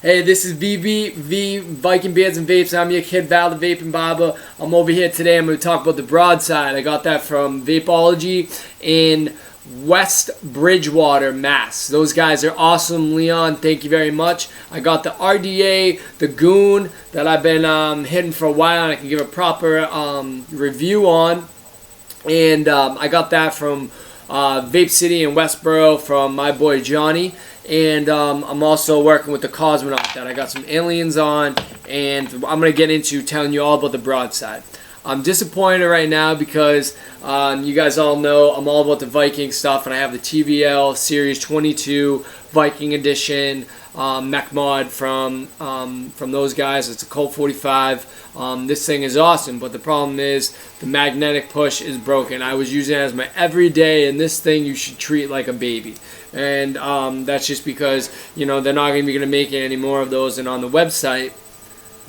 Hey, this is VB, Viking Beards and Vapes. I'm your kid Val, the Vaping Barber. I'm over here today. I'm going to talk about the Broadside. I got that from Vapology in West Bridgewater, Mass. Those guys are awesome. Leon, thank you very much. I got the RDA, the Goon, that I've been hitting for a while, and I can give a proper review on. And I got that from Vape City in Westboro from my boy Johnny. And I'm also working with the Cosmonaut that I got some aliens on, and I'm going to get into telling you all about the Broadside. I'm disappointed right now because you guys all know I'm all about the Viking stuff, and I have the TVL Series 22 Viking Edition mech mod from those guys. It's a Colt 45. This thing is awesome, but the problem is the magnetic push is broken. I was using it as my everyday, and this thing you should treat like a baby. And that's just because, you know, they're not going to be going to make any more of those. And on the website,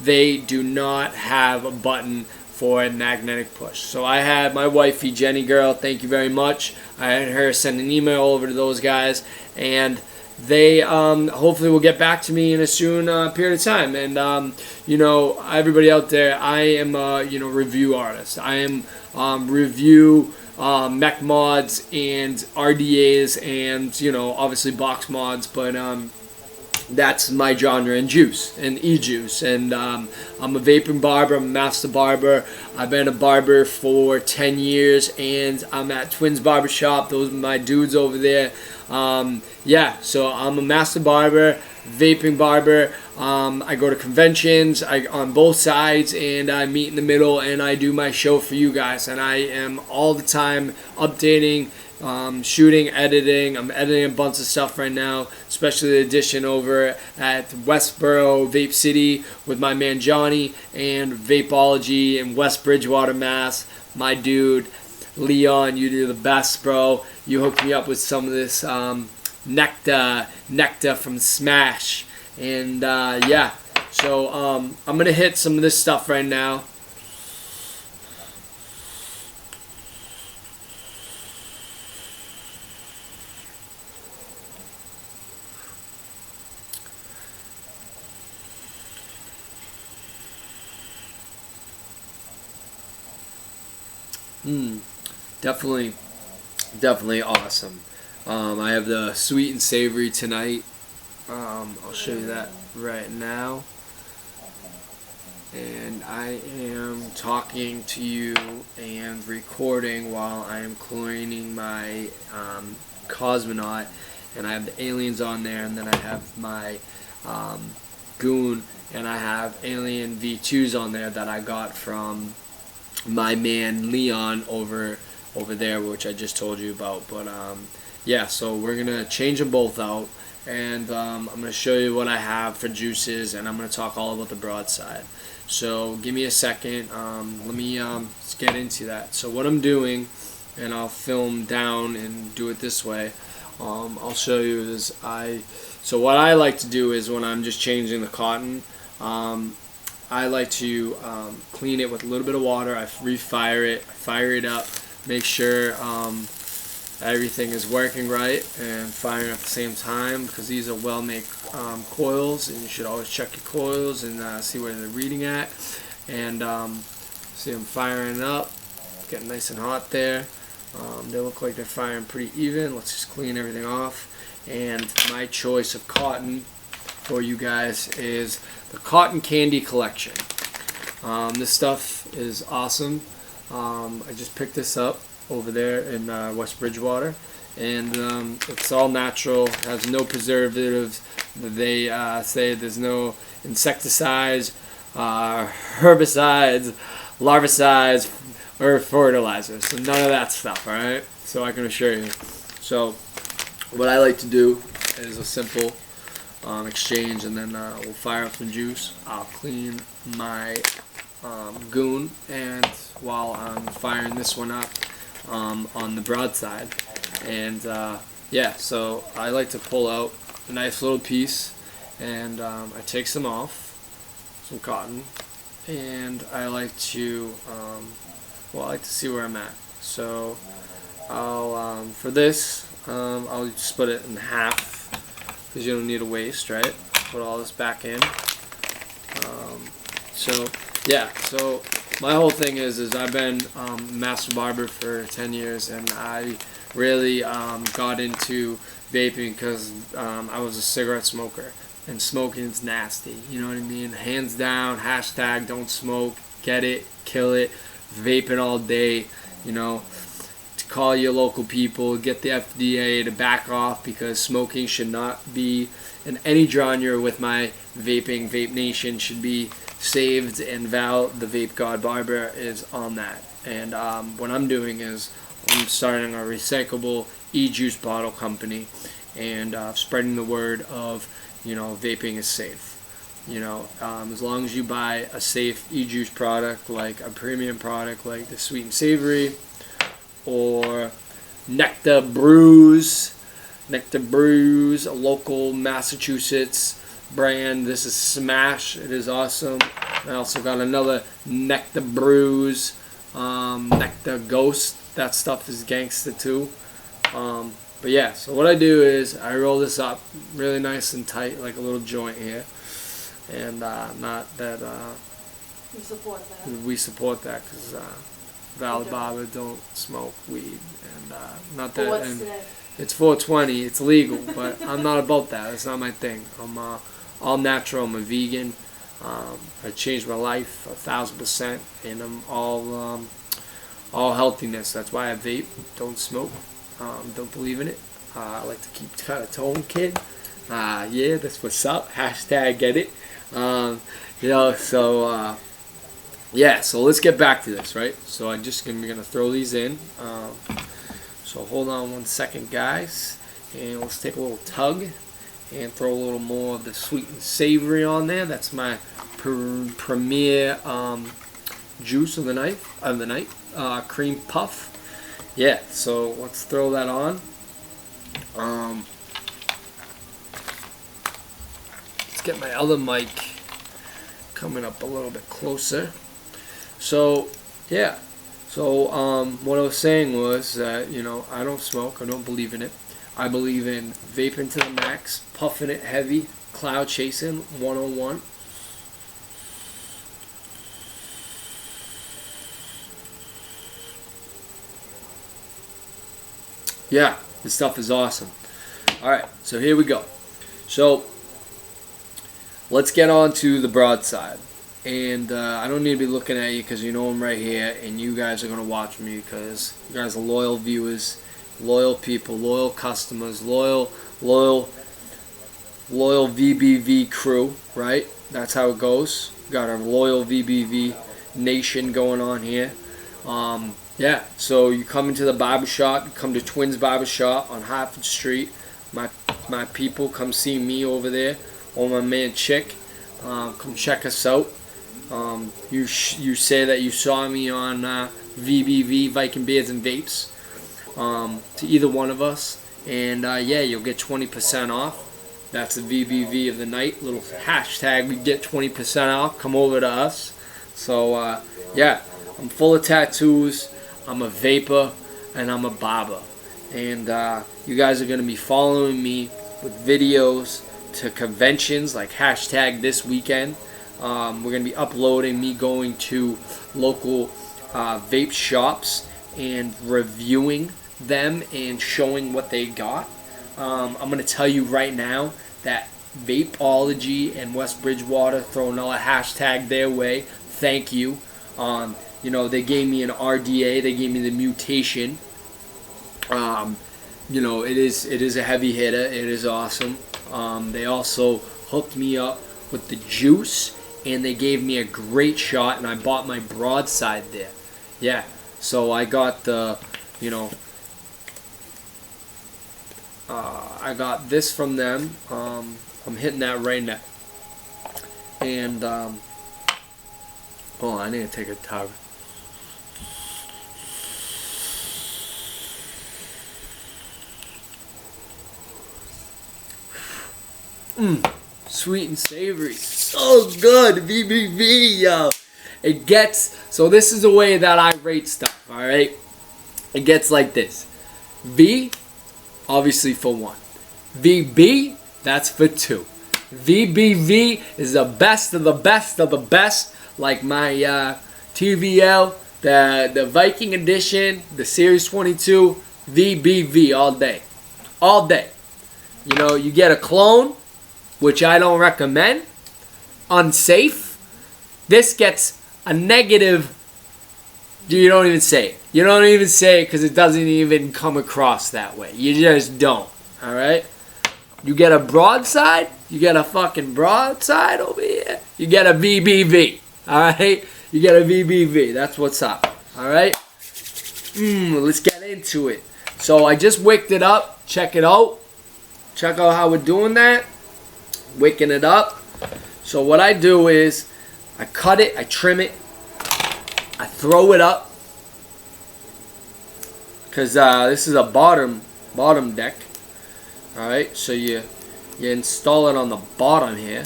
they do not have a button for a magnetic push. So I had my wifey, Jenny Girl, thank you very much. I had her send an email over to those guys, and they hopefully will get back to me in a soon period of time. And you know, everybody out there, I am a review artist. I am review mech mods and RDAs and obviously box mods, but that's my genre, and juice and e-juice. And I'm a vaping barber. I'm a master barber. I've been a barber for 10 years, and I'm at Twins Barbershop. Those are my dudes over there. Yeah, so I'm a master barber, vaping barber. I go to conventions on both sides, and I meet in the middle, and I do my show for you guys. And I am all the time updating, shooting, editing. I'm editing a bunch of stuff right now, especially the edition over at Westboro Vape City with my man Johnny, and Vapology in West Bridgewater, Mass. My dude Leon, you do the best, bro. You hooked me up with some of this nectar from Smash, and yeah. So I'm gonna hit some of this stuff right now. Definitely awesome. I have the sweet and savory tonight. I'll show you that right now. And I am talking to you and recording while I am cleaning my Cosmonaut, and I have the aliens on there, and then I have my Goon, and I have Alien V2s on there that I got from my man Leon over there, which I just told you about. But yeah, so we're gonna change them both out, and I'm gonna show you what I have for juices, and I'm gonna talk all about the Broadside. So give me a second. Let me let's get into that. So what I'm doing, and I'll film down and do it this way. I'll show you is so what I like to do is when I'm just changing the cotton, I like to clean it with a little bit of water. I refire it, fire it up, make sure everything is working right and firing at the same time, because these are well-made coils, and you should always check your coils and see where they're reading at. And see them firing up, getting nice and hot there. They look like they're firing pretty even. Let's just clean everything off. And my choice of cotton for you guys is the Cotton Candy Collection. This stuff is awesome. I just picked this up over there in West Bridgewater, and it's all natural, has no preservatives. They say there's no insecticides, herbicides, larvicides, or fertilizers. So none of that stuff, alright? So I can assure you. So what I like to do is a simple exchange, and then we'll fire up some juice. I'll clean my Goon, and while I'm firing this one up on the Broadside, and yeah, so I like to pull out a nice little piece, and I take some off, some cotton, and I like to I like to see where I'm at. So I'll for this I'll split it in half, because you don't need a waste, right? put all this back in. So yeah, so my whole thing is I've been master barber for 10 years, and I really got into vaping because I was a cigarette smoker, and smoking's nasty. You know what I mean? Hands down. Hashtag don't smoke. Get it, kill it. Vaping all day. You know, to call your local people, get the FDA to back off, because smoking should not be in any genre with my vaping. Vape Nation should be saved, and Val, the Vape God Barber, is on that. And what I'm doing is I'm starting a recyclable e-juice bottle company, and spreading the word of, you know, vaping is safe. You know, as long as you buy a safe e-juice product, like a premium product like the Sweet and Savory or Nectar Brews, a local Massachusetts brand. This is Smash. It is awesome. I also got another Nectar Brews, Nectar Ghost. That stuff is gangster too. But yeah, so what I do is I roll this up really nice and tight, like a little joint here. And not that we support that because Val Barber don't smoke weed, and not that. And it's 420, it's legal, but I'm not about that. It's not my thing. I'm all natural. I'm a vegan. I changed my life 1,000%, and I'm all healthiness. That's why I vape. Don't smoke. Don't believe in it. I like to keep kind of tone, kid. Yeah, that's what's up. Hashtag get it. You know, so yeah, so let's get back to this, right? So I'm gonna throw these in. So hold on 1 second, guys, and let's take a little tug and throw a little more of the Sweet and Savory on there. That's my premier juice of the night, cream puff. Yeah, so let's throw that on. Let's get my other mic coming up a little bit closer. So yeah, so what I was saying was that, you know, I don't smoke. I don't believe in it. I believe in vaping to the max, puffing it heavy, cloud chasing 101. Yeah, this stuff is awesome. Alright, so here we go. So let's get on to the broadside. And I don't need to be looking at you because you know I'm right here, and you guys are going to watch me because you guys are loyal viewers, loyal people, loyal customers, loyal VBV crew, right? That's how it goes. Got our loyal VBV nation going on here. Yeah, so you come into the barbershop, you come to Twins Barbershop on Hartford Street. My people, come see me over there, or my man Chick. Come check us out. You say that you saw me on VBV, Viking Beards and Vapes, to either one of us, and yeah, you'll get 20% off. That's the VBV of the night. Little hashtag, we get 20% off. Come over to us. So yeah, I'm full of tattoos. I'm a vapor, and I'm a barber. And you guys are going to be following me with videos to conventions like hashtag this weekend. We're going to be uploading me going to local vape shops and reviewing them and showing what they got. I'm going to tell you right now that Vapeology and West Bridgewater, throw another hashtag their way. Thank you. You know, they gave me an RDA. They gave me the mutation. You know, it is a heavy hitter. It is awesome. They also hooked me up with the juice, and they gave me a great shot, and I bought my broadside there. Yeah, so I got the, you know, I got this from them. I'm hitting that right now. And, oh, I need to take a tug. Sweet and Savory, so good. VBV, yo. It gets, so this is the way that I rate stuff, alright? It gets like this. V, obviously for 1. VB, that's for 2. VBV is the best of the best of the best. Like my TVL, the Viking edition, the Series 22, VBV all day. All day. You know, you get a clone, which I don't recommend. Unsafe. This gets a negative. You don't even say it. You don't even say it because it doesn't even come across that way. You just don't. Alright? You get a broadside. You get a fucking broadside over here. You get a VBV. Alright? You get a VBV. That's what's up. Alright? Let's get into it. So I just wicked it up. Check it out. Check out how we're doing that. Wicking it up. So what I do is I cut it, I trim it, I throw it up. Because this is a bottom deck. Alright, so you install it on the bottom here.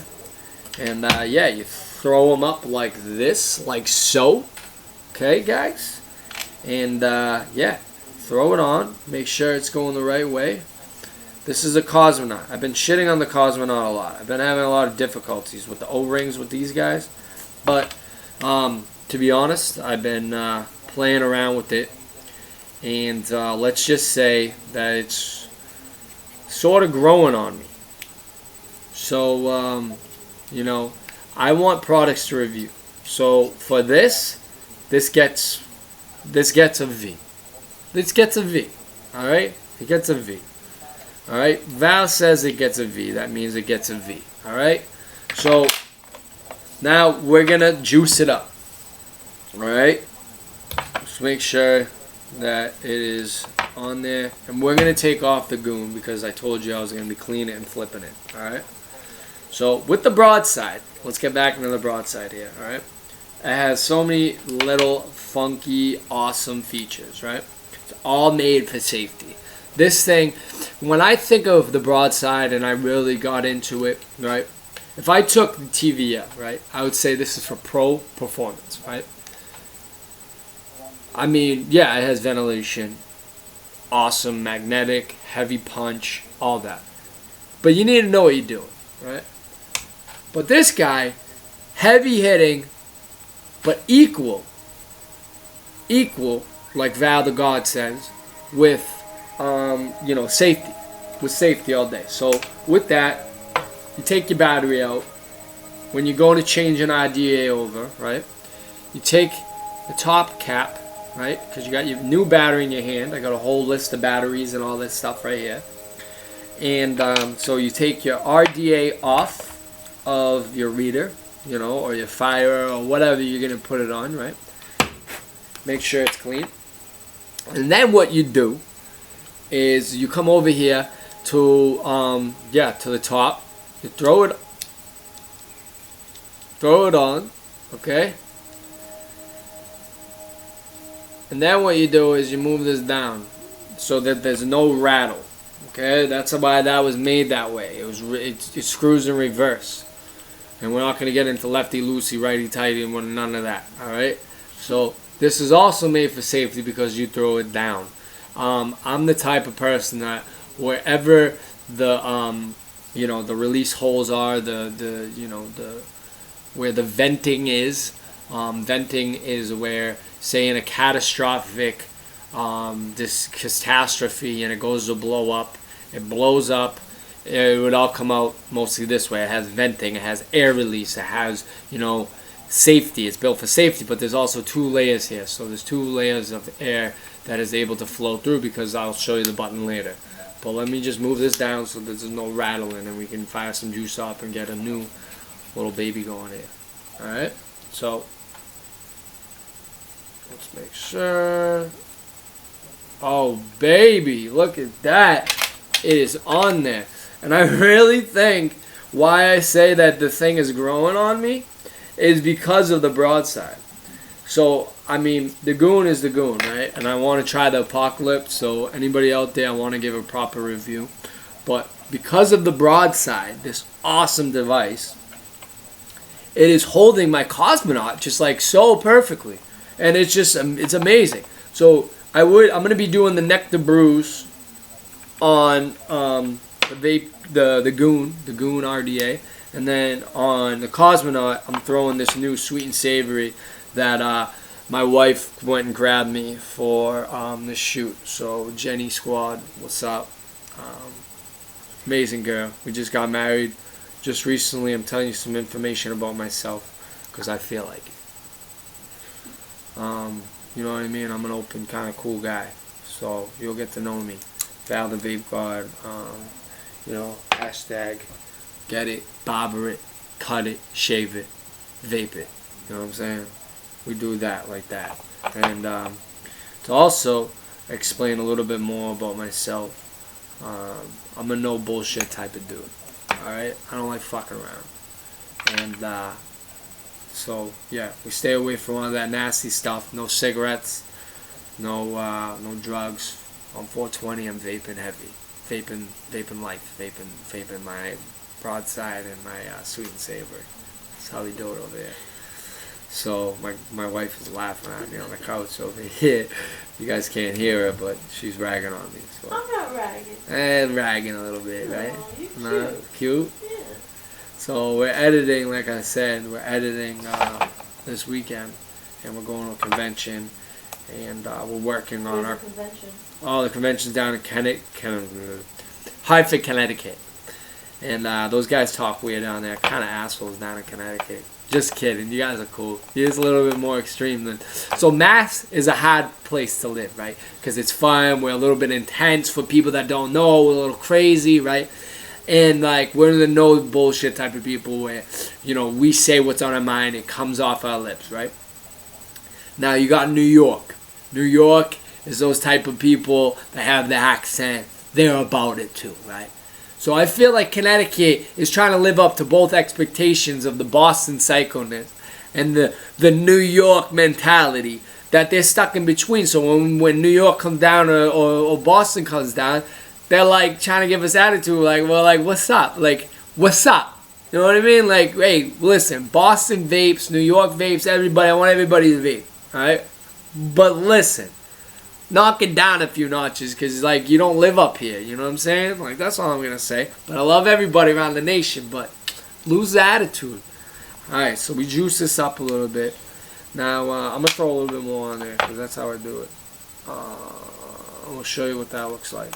And yeah, you throw them up like this, like so. Okay, guys? And yeah, throw it on. Make sure it's going the right way. This is a Cosmonaut. I've been shitting on the Cosmonaut a lot. I've been having a lot of difficulties with the O-rings with these guys. But to be honest, I've been playing around with it. And let's just say that it's sort of growing on me. So, you know, I want products to review. So for this gets a V. This gets a V. Alright? It gets a V. Alright? Val says it gets a V. That means it gets a V. Alright? So now we're gonna juice it up. Alright? Just make sure that it is on there. And we're gonna take off the goon because I told you I was gonna be cleaning it and flipping it. Alright? So with the broadside, let's get back into the broadside here, alright? It has so many little funky, awesome features, right? It's all made for safety. This thing, when I think of the broadside and I really got into it, right? If I took the TVL, right, I would say this is for pro performance, right? I mean, yeah, it has ventilation, awesome, magnetic, heavy punch, all that. But you need to know what you're doing, right? But this guy, heavy hitting, but equal, like Val the God says, with, you know, safety. With safety all day. So with that, you take your battery out. When you're going to change an RDA over, right? You take the top cap, right? Because you got your new battery in your hand. I got a whole list of batteries and all this stuff right here. And so you take your RDA off of your reader, you know, or your fire or whatever you're going to put it on, right? Make sure it's clean. And then what you do is you come over here to, to the top. You throw it on, okay? And then what you do is you move this down so that there's no rattle, okay? That's why that was made that way. It screws in reverse. And we're not going to get into lefty-loosey, righty-tighty, and none of that, all right? So this is also made for safety because you throw it down. I'm the type of person that wherever the you know, the release holes are, where the venting is. Venting is where, say, in a catastrophic this catastrophe and it goes to blow up, it blows up. It would all come out mostly this way. It has venting, it has air release, it has, you know, safety. It's built for safety, but there's also two layers here. So there's two layers of air that is able to flow through, because I'll show you the button later. But let me just move this down so there's no rattling and we can fire some juice up and get a new little baby going here. Alright, so let's make sure. Oh baby, look at that. It is on there. And I really think why I say that the thing is growing on me is because of the broadside. So, I mean, the goon is the goon, right? And I want to try the Apocalypse, so anybody out there, I want to give a proper review. But because of the broadside, this awesome device, it is holding my Cosmonaut just like so perfectly. And it's just, it's amazing. So, I'm going to be doing the Nectar Brews on the Goon RDA, and then on the Cosmonaut, I'm throwing this new sweet and savory that my wife went and grabbed me for this shoot. So Jenny Squad, what's up? Amazing girl. We just got married just recently. I'm telling you some information about myself because I feel like it. You know what I mean? I'm an open, kind of cool guy. So you'll get to know me. Val the Vape God. Hashtag get it, bobber it, cut it, shave it, vape it. You know what I'm saying? We do that like that. And to also explain a little bit more about myself, I'm a no bullshit type of dude. Alright? I don't like fucking around. And so yeah, we stay away from all that nasty stuff. No cigarettes, no drugs. On 420 I'm vaping heavy. Vaping life, vaping my broadside and my sweet and savory. That's how we do it over here. So my wife is laughing at me on the couch over here. You guys can't hear her, but she's ragging on me. So. I'm not ragging. And ragging a little bit, right? No, you Cute? Yeah. So we're editing, like I said, this weekend, and we're going to a convention, and we're working on our convention. the conventions down in Hartford, Connecticut. And those guys talk weird down there, kind of assholes down in Connecticut. Just kidding, you guys are cool. It's a little bit more extreme than. So Mass is a hard place to live, right? Because it's fun. We're a little bit intense for people that don't know. We're a little crazy, right? And like we're the no bullshit type of people where, we say what's on our mind. It comes off our lips, right? Now you got New York. New York is those type of people that have the accent. They're about it too, right? So I feel like Connecticut is trying to live up to both expectations of the Boston psychoness and the New York mentality that they're stuck in between. So when New York comes down or Boston comes down, they're like trying to give us attitude like, well, like, what's up? Like, what's up? You know what I mean? Like, hey, listen, Boston vapes, New York vapes, everybody, I want everybody to vape, alright? But listen. Knock it down a few notches because, like, you don't live up here. You know what I'm saying? Like, that's all I'm going to say. But I love everybody around the nation, but lose the attitude. All right, so we juice this up a little bit. Now, I'm going to throw a little bit more on there because that's how I do it. I'm going to show you what that looks like.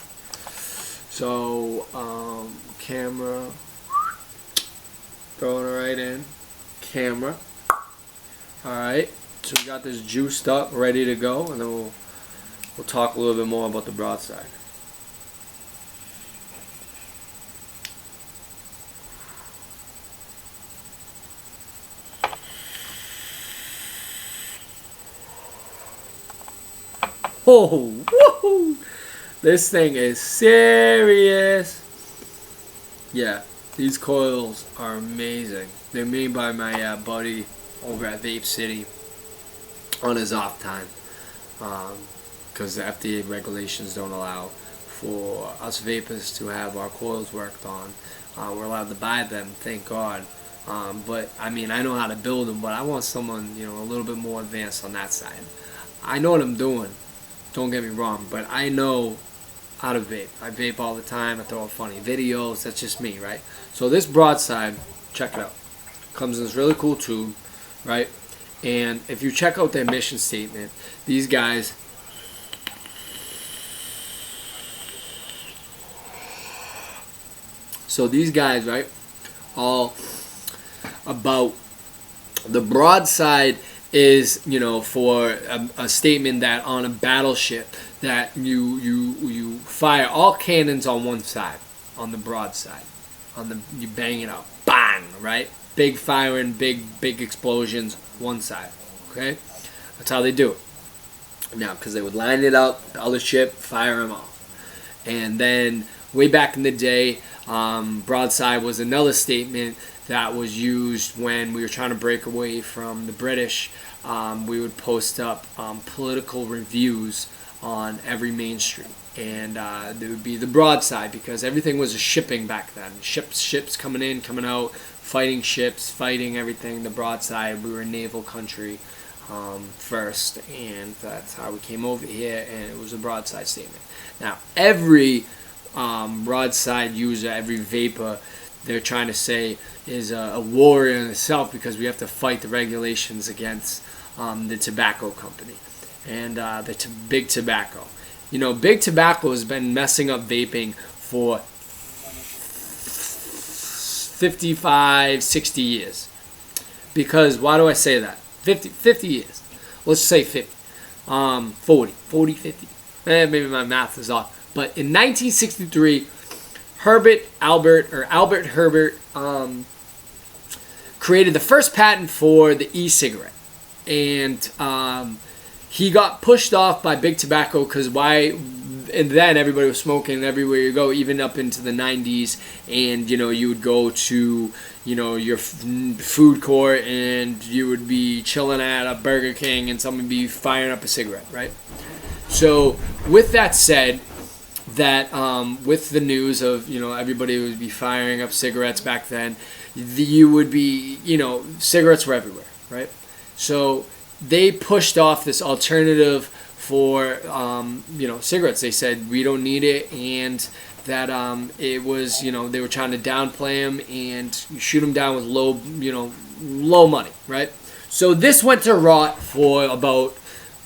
So, camera. Throwing it right in. Camera. All right. So we got this juiced up, ready to go, and then we'll talk a little bit more about the broadside. Oh, woohoo! This thing is serious. Yeah, these coils are amazing. They're made by my buddy over at Vape City on his off time. Because the FDA regulations don't allow for us vapors to have our coils worked on. We're allowed to buy them, thank God. But I mean, I know how to build them, but I want someone, a little bit more advanced on that side. I know what I'm doing, don't get me wrong, but I know how to vape. I vape all the time, I throw out funny videos, that's just me, right? So this broadside, check it out, comes in this really cool tube, right? And if you check out their mission statement, these guys, right, all about the broadside is, for a statement that on a battleship that you fire all cannons on one side, on the broadside, you bang it out, bang, right? Big firing, big explosions, one side, okay? That's how they do it. Now, because they would line it up, the other ship, fire them off. And then, way back in the day, broadside was another statement that was used when we were trying to break away from the British. We would post up political reviews on every main street. And there would be the broadside because everything was a shipping back then. Ships coming in, coming out, fighting ships, fighting everything. The broadside, we were a naval country first, and that's how we came over here, and it was a broadside statement. Now, every Broadside user, every vapor, they're trying to say is a warrior in itself, because we have to fight the regulations against the tobacco company and Big Tobacco. You know, Big Tobacco has been messing up vaping for 55, 60 years. Because, why do I say that? 50 years. Let's say 50. 40, 50. Maybe my math is off. But in 1963, Albert Herbert created the first patent for the e-cigarette. And he got pushed off by Big Tobacco, because and then everybody was smoking everywhere you go, even up into the 90s. And, you know, you would go to, you know, your food court, and you would be chilling at a Burger King, and someone would be firing up a cigarette, right? So, with that said, that with the news of, you know, everybody would be firing up cigarettes back then, you would be, you know, cigarettes were everywhere, right? So they pushed off this alternative for, you know, cigarettes. They said we don't need it, and that it was, you know, they were trying to downplay them and shoot them down with low money, right? So this went to rot for about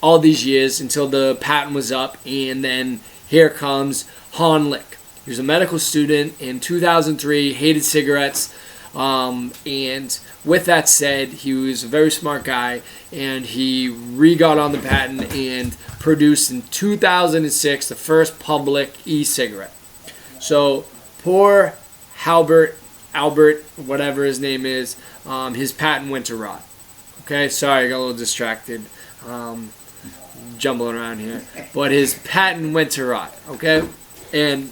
all these years until the patent was up, and then here comes Han Lick. He was a medical student in 2003, hated cigarettes, and with that said, he was a very smart guy, and he got on the patent and produced in 2006 the first public e-cigarette. So poor Albert, whatever his name is, his patent went to rot. Okay, sorry, I got a little distracted. Jumbling around here, but his patent went to rot. Okay, and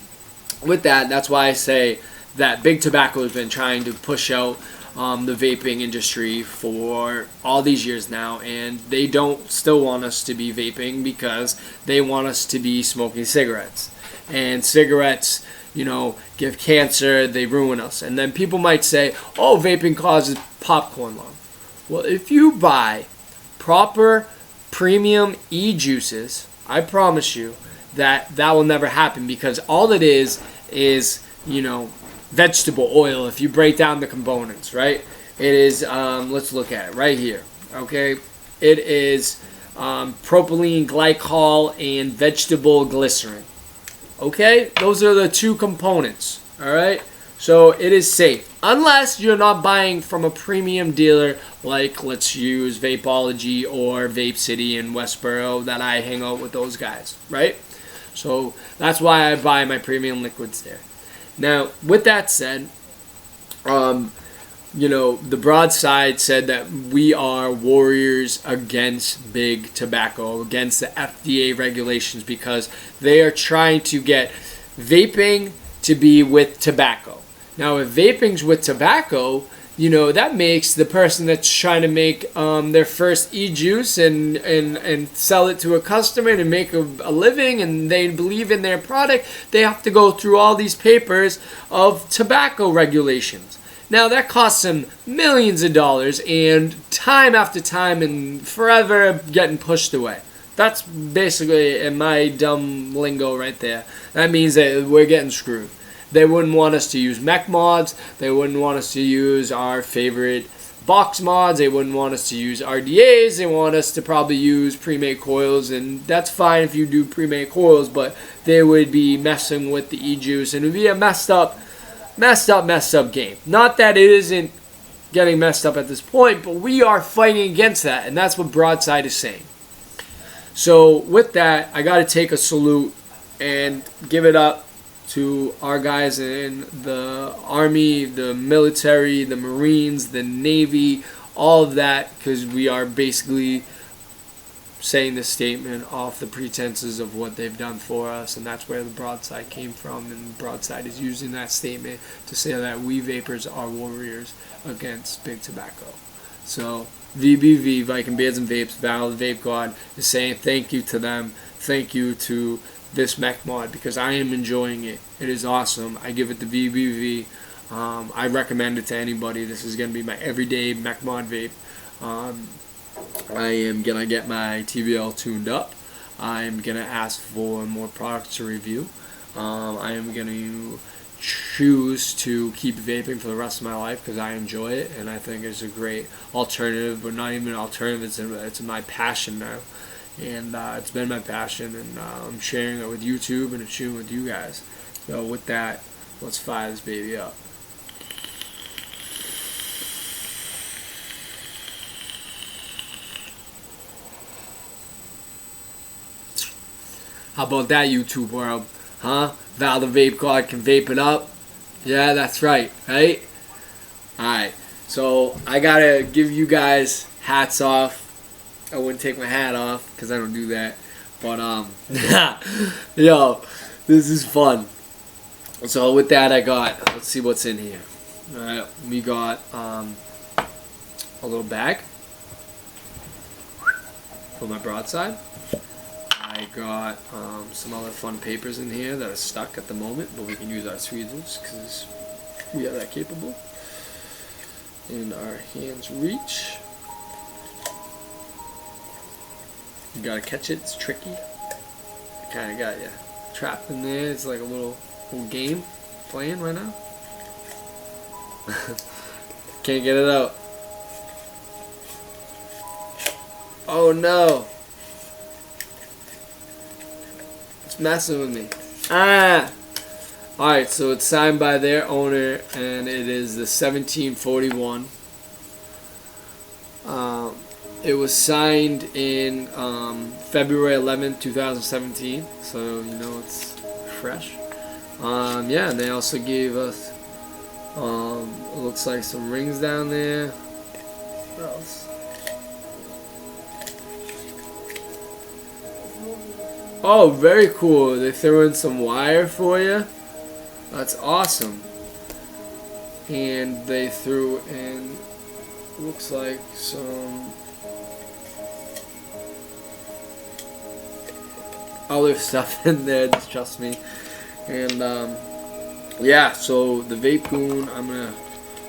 with that, that's why I say that Big Tobacco has been trying to push out the vaping industry for all these years now, and they don't still want us to be vaping, because they want us to be smoking cigarettes, and cigarettes, you know, give cancer, they ruin us. And then people might say, oh, vaping causes popcorn lung. Well, if you buy proper premium e-juices, I promise you that will never happen, because all it is, you know, vegetable oil. If you break down the components, right? It is, let's look at it right here, okay? It is propylene glycol and vegetable glycerin, okay? Those are the two components, all right? So it is safe, unless you're not buying from a premium dealer like, let's use Vapology or Vape City in Westboro, that I hang out with those guys, right? So that's why I buy my premium liquids there. Now, with that said, you know, the Broadside said that we are warriors against Big Tobacco, against the FDA regulations, because they are trying to get vaping to be with tobacco. Now, if vaping's with tobacco, you know, that makes the person that's trying to make their first e-juice and sell it to a customer and make a living, and they believe in their product, they have to go through all these papers of tobacco regulations. Now, that costs them millions of dollars, and time after time, and forever getting pushed away. That's basically, in my dumb lingo right there, that means that we're getting screwed. They wouldn't want us to use mech mods. They wouldn't want us to use our favorite box mods. They wouldn't want us to use RDAs. They want us to probably use pre-made coils, and that's fine if you do pre-made coils, but they would be messing with the e-juice, and it would be a messed up game. Not that it isn't getting messed up at this point, but we are fighting against that, and that's what Broadside is saying. So with that, I got to take a salute and give it up to our guys in the Army, the military, the Marines, the Navy, all of that, because we are basically saying this statement off the pretenses of what they've done for us, and that's where the Broadside came from, and Broadside is using that statement to say that we vapors are warriors against Big Tobacco. So VBV, Viking Beards and Vapes, Val the Vape God, is saying thank you to them, thank you to this mech mod, because I am enjoying it. It is awesome. I give it the VBV. I recommend it to anybody. This is going to be my everyday mech mod vape. I am going to get my TVL tuned up. I'm going to ask for more products to review. I am going to choose to keep vaping for the rest of my life because I enjoy it and I think it's a great alternative, but not even an alternative, it's my passion now. And it's been my passion, and I'm sharing it with YouTube and sharing it with you guys. So with that, let's fire this baby up. How about that, YouTube world? Huh? Val the Vape God can vape it up? Yeah, that's right, right? Alright, so I gotta give you guys hats off. I wouldn't take my hat off because I don't do that. But, yo, this is fun. So with that, let's see what's in here. Alright, we got a little bag for my broadside. I got some other fun papers in here that are stuck at the moment, but we can use our tweezers because we are that capable. And our hands reach. You gotta catch it, it's tricky. Kinda got you trapped in there. It's like a little game playing right now. Can't get it out. Oh no! It's messing with me. Ah! Alright, so it's signed by their owner, and it is the 1741. It was signed in February 11th, 2017, so you know it's fresh. Yeah, and they also gave us, it looks like some rings down there. What else? Oh, very cool. They threw in some wire for you. That's awesome. And they threw in, looks like some other stuff in there, trust me. And yeah, so the Vape Goon I'm gonna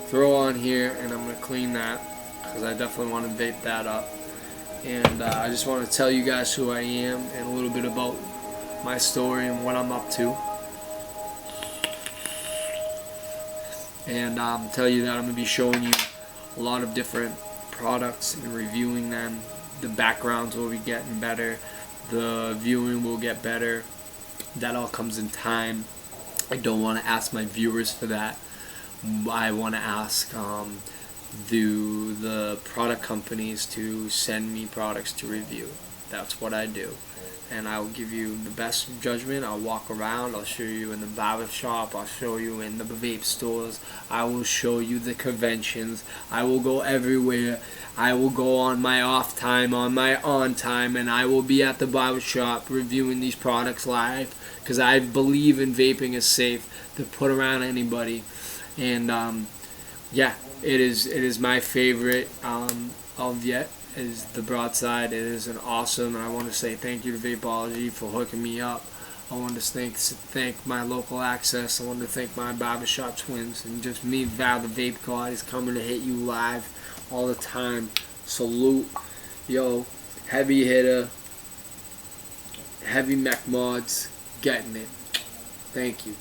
throw on here, and I'm gonna clean that because I definitely want to vape that up. And I just want to tell you guys who I am and a little bit about my story and what I'm up to. And tell you that I'm going to be showing you a lot of different products and reviewing them. The backgrounds will be getting better. The viewing will get better. That all comes in time. I don't want to ask my viewers for that. I want to ask the product companies to send me products to review. That's what I do. And I will give you the best judgment. I'll walk around. I'll show you in the barber shop. I'll show you in the vape stores. I will show you the conventions. I will go everywhere. I will go on my off time, on my on time, and I will be at the barber shop reviewing these products live because I believe in vaping is safe to put around anybody. And yeah, it is my favorite of yet. Is the broadside. It is an awesome, and I want to say thank you to Vapology for hooking me up. I want to thank my local access. I want to thank my barbershop twins, and just me, Val the Vape God, is coming to hit you live all the time. Salute, yo, heavy hitter, heavy mech mods, getting it. Thank you.